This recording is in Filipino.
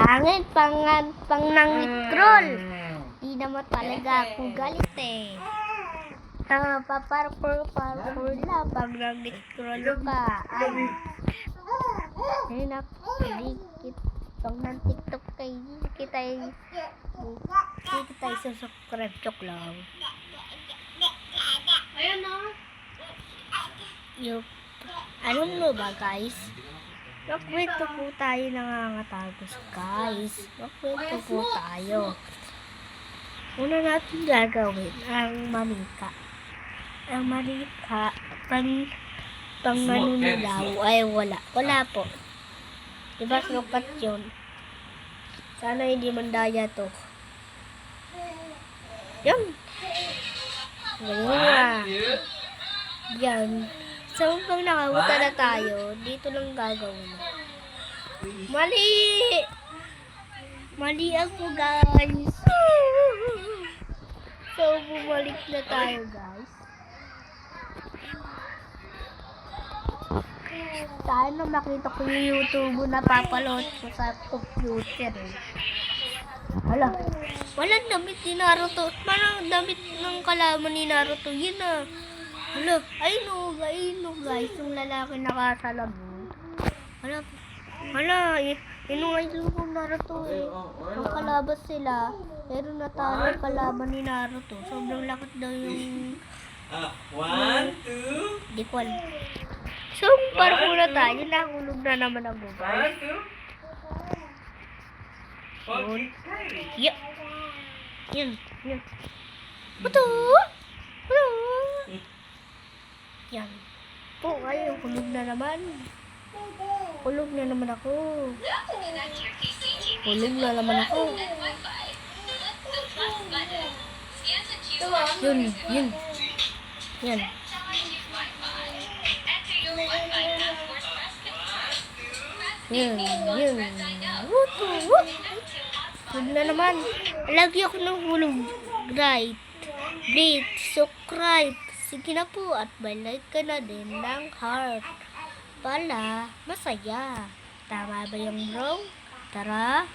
Pangit, pang nangikrol. Di naman talaga ako galit eh. Paparpur lang pag nangikrol ka. Ay nakikit. Pag nang TikTok kay hindi kita susubscribe. Chok lang. Ayun na. Yung, alam mo ba guys? Magkwento po tayo nangangatagos guys. Magkwento po tayo. Una natin gagawin ang manika. Ang manika, pang manunulaw ay wala. Wala po. Diba sukat yun? Sana hindi mandaya to. Yan. Ganyan. Yan. So, pag nakabuta na tayo, dito lang gagawin. Mali! Mali ako, guys. So, bumalik na tayo, guys. Sana makita ko yung YouTube na papaload ko sa computer. Hala, walang damit ni Naruto. Parang damit ng kalaman ni Naruto. Yun na. Hala, ayun o guys, yung lalaki nakasalabong. Hala, yun nga yung Naruto eh. Ang kalabas sila, pero natalo yung kalaban ni Naruto. Sobrang lakot daw yung... 1, 2. Di ko alam. So, parang muna tayo, nahulog na naman ako guys. 1, 2. Yeah. Yan. Ito! Yan. Po, ay, hulog na naman. Hulog na naman ako. Hulog na naman ako. Yun. Yan. Hulog na naman. Lagi ako ng hulog. Right. Rate, subscribe. Sige na po at like ka na din ng heart. Pala, masaya. Tama ba yung bro? Tara.